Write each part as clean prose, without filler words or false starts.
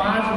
5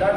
10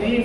30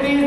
30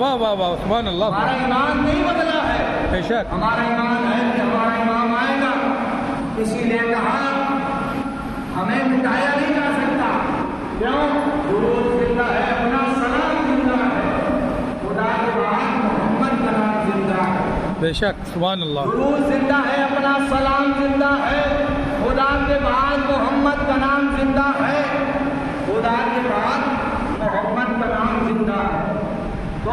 واہ واہ واہ سبحان اللہ ہمارا ایمان نہیں بدلا ہے، بے شک ہمارا ایمان ہے کہ ہمارا امام آئے گا، اسی لیے کہا ہمیں مٹایا نہیں جا سکتا، کیوں؟ درود زندہ ہے، اپنا سلام زندہ ہے، خدا کے بعد محمد کا نام زندہ ہے، بے شک سبحان اللہ درود زندہ ہے، اپنا سلام زندہ ہے، خدا کے بعد محمد کا نام زندہ ہے، خدا کے بعد محمد کا نام زندہ ہے، تو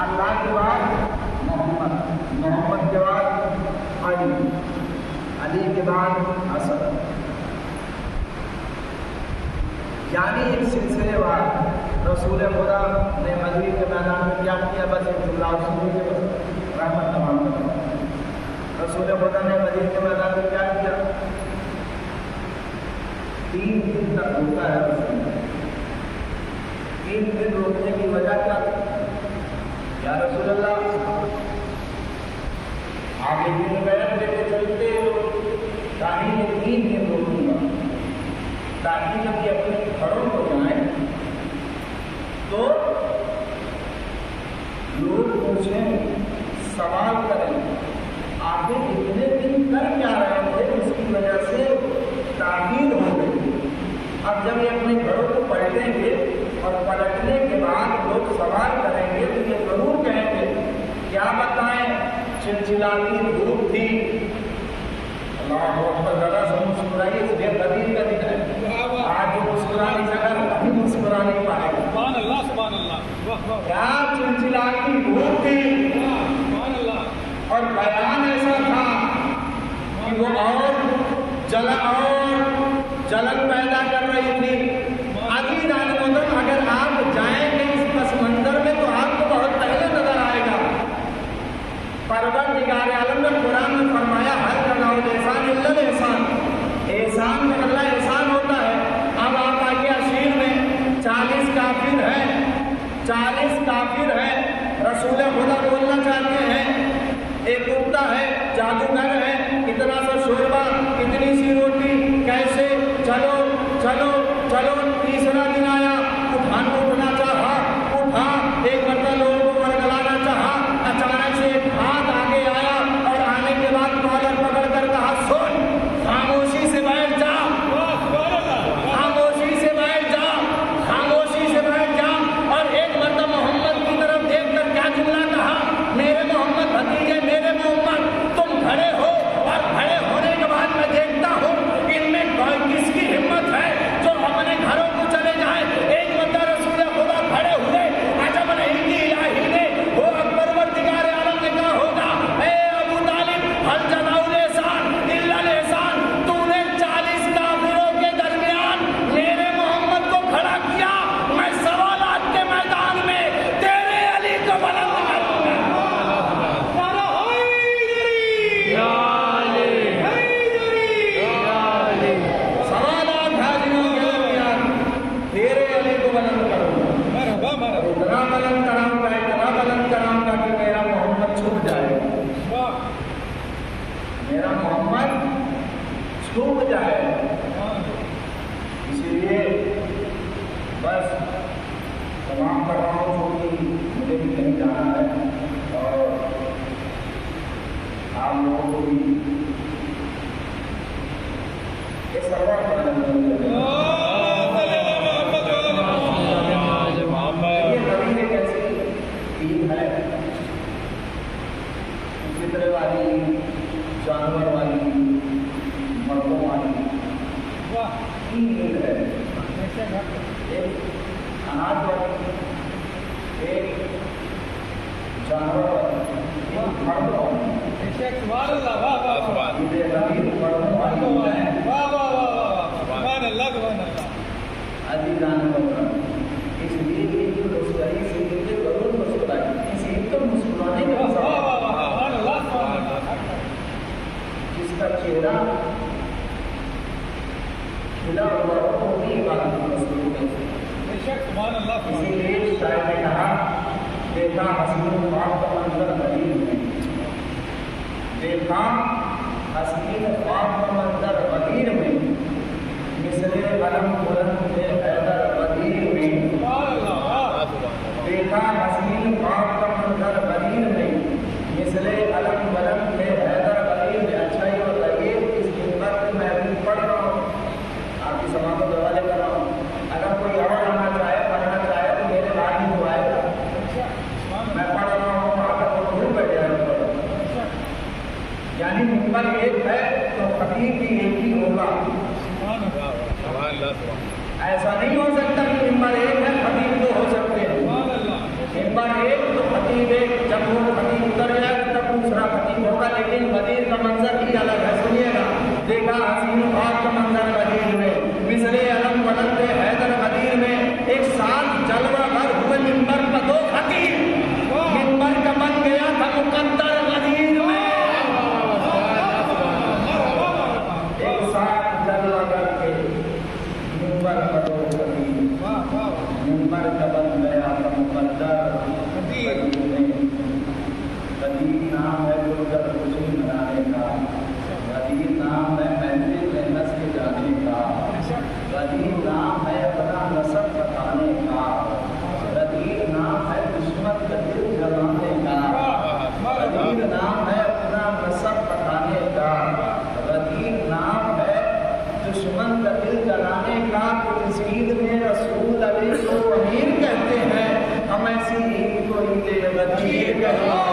اللہ کے بعد محمد، محمد کے بعد علی، علی کے بعد حسن، یعنی ایک سلسلے وار رسول خدا نے مدینہ کے میدان میں کیا کیا؟ بس ایک جملہ سنو گے، بس رحمت تمام کرنا۔ رسول خدا نے مدینہ کے میدان میں کیا کیا؟ 3 دن تک روکا ہے رسول نے۔ 3 دن روکنے کی وجہ کیا تھی؟ یا رسول اللہ آپ ایک دن بیعت لے کے چلتے ہو، تاکہ یہ 3 دن روکوں گا، تاکہ جب یہ اپنے گھروں کو جائیں تو لوگ پوچھیں، سوال کریں آپ اتنے دن کر کیا رہے تھے، اس کی وجہ سے تاخیر ہو گئی۔ اب جب یہ اپنے گھروں کو پلٹیں گے اور پلٹنے کے بعد لوگ سوال کریں گے تو یہ ضرور کہیں گے کیا بتائیں، چلچلاتی دھوپ تھی، اللہ اکبر، ذرا سا مسکرائیے، اس لیے بدین کا دن ہے، آج جو مسکرانے سکر ابھی مسکرا نہیں پائے گا، سبحان اللہ سبحان اللہ واہ واہ کیا چلچلاتی دھوپ تھی، سبحان اللہ اور بیان ایسا تھا کہ وہ اور جلن پیدا کر رہی تھی۔ عزیز محترم، اگر آپ جائیں گے اس پس منظر میں تو آپ کو بہت پہلے نظر آئے گا۔ پروردگار عالم نے قرآن میں فرمایا ہر جزاء الاحسان الا الاحسان، احسان کا بدلہ احسان ہوتا ہے۔ اب آپ آئیے اشیر میں 40 کافر ہیں، 40 کافر ہیں، رسول خدا بولنا چاہتے ہیں، ایک کتا ہے، جادوگر ہے، اتنا سا شوربہ، اتنی سی روٹی، کیسے؟ چلو چلو چلو، تیسرا دن آیا، اٹھنا چاہا، اٹھا، ایک مرتبہ لوگوں کو ورگلانا چاہا، اچانک سے ایک ہاتھ آگے آیا اور آنے کے بعد کالر پکڑ کر کہا سن، خاموشی سے بیٹھ جا، خاموشی سے بیٹھ جا، خاموشی سے بیٹھ جا، اور ایک مرتبہ محمد کی طرف دیکھ کر کیا جملہ کہا، میرے محمد بھتیجے، میرے محمد تم کھڑے ہو، اور کھڑے ہونے کے بعد میں دیکھتا ہوں ان میں کس کی ہمت ہے جو اپنے گھروں کو چلے جائے۔ ایک مرتبہ رسول خدا کھڑے ہوئے، عجب نہیں کہ الہی نے وہ پروردگار عالم نے کہا ہوگا اے ابو طالب ہل جزاء الاحسان الا الاحسان، تو نے 40 کافروں کے درمیان میرے محمد کو کھڑا کیا، میں سوالات کے میدان میں تیرے علی کو بلند کروں گا۔ سوالات حاضروں کے درمیان تیرے علی کو بلند کروں گا، مرحبا مرحبا اتنا بلند کراؤں گا، اتنا بلند کراؤں گا کہ میرا محمد چھپ جائے گا، واہ میرا محمد چھپ جائے گا۔ اسی لیے بس تمام کر رہا ہوں کہ مجھے بھی کہیں جانا ہے اور آپ لوگوں کو بھی یہ سرور یہ نبی ایک ایسی عید ہے، فطرے والی، جانور والی، مردوں والی عید ہے، ایک اناج والی، ایک جانور والی، ایک مرد والی، سبحان اللہ واہ واہ واہ عید نبی مردوں والی ہے۔ واہ واہ واہ سبحان اللہ سبحان اللہ عزیزان محترم، اس عید کی مسکرائی سے مجھے ضرور مسکرائیں، اس عید کو مسکرانے کا واہ سبب واہ واہ سبحان اللہ سبحان اللہ جس کا چہرہ کھلا ہوا ہو وہ بھی عبادت میں مصروف ہے۔ بے شک سبحان اللہ اسی سبحان لیے شاعر نے کہا دیکھا حسین خواب کا منظر غریب میں، دیکھا حسین خواب کا منظر غدیر میں، مثل علم بلند حیدر غدیر میں، اللہ دیکھا حسین مثل علم ولم کے حیدر غریب میں اچھا ہی بتائیے اس منبر پہ میں بھی پڑھ رہا ہوں، آپ کی سماعتوں کے حوالے کر رہا ہوں، اگر کوئی اور آنا چاہے پڑھنا چاہے تو میرے بعد ہی تو آئے گا، میں پڑھ رہا ہوں آ کر وہ ضرور بیٹھے ہیں۔ یعنی منبر ایک ہے تو خطیب بھی ایک ہی ہوگا، ایسا نہیں ہو سکتا کہ منبر ایک ہے خطیب دو ہو سکتے ہیں، منبر ایک تو خطیب ایک، جب وہ خطیب اتر جائے تب دوسرا خطیب ہوگا، لیکن غدیر کا منظر ہی الگ ہے، سنیے گا، دیکھا حسین خواب کا منظر غدیر میں، مثل علم ولد حیدر غدیر میں ایک ساتھ جلوہ بھر ہوئے منبر پر دو خطیب، منبر کا بن گیا تھا مقدر غدیر میں، ایک ساتھ جلوہ بھر کے منبر پر دو خطیب، منبر کا بن گیا تھا مقدر غدیر میں۔ غدیر نام ہے گلزر خوشی منانے کا، غدیر نام ہے محفل میں نسل جانے کا، غدیر نام ہے اپنا نسب بتانے کا، غدیر نام ہے دشمن کا دل جلانے کا، غدیر نام ہے اپنا نسب بتانے کا، غدیر نام ہے دشمن کا دل جلانے کا۔ تو اس عید میں رسول علی کو امیر کہتے ہیں، ہم ایسی عید کو عید غدیر کہتے ہیں۔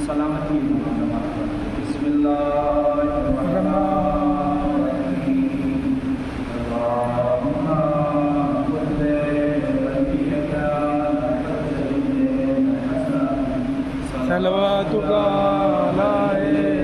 سلامتی بسم اللہ الرحمن الرحیم اللہم صل صلواتک علی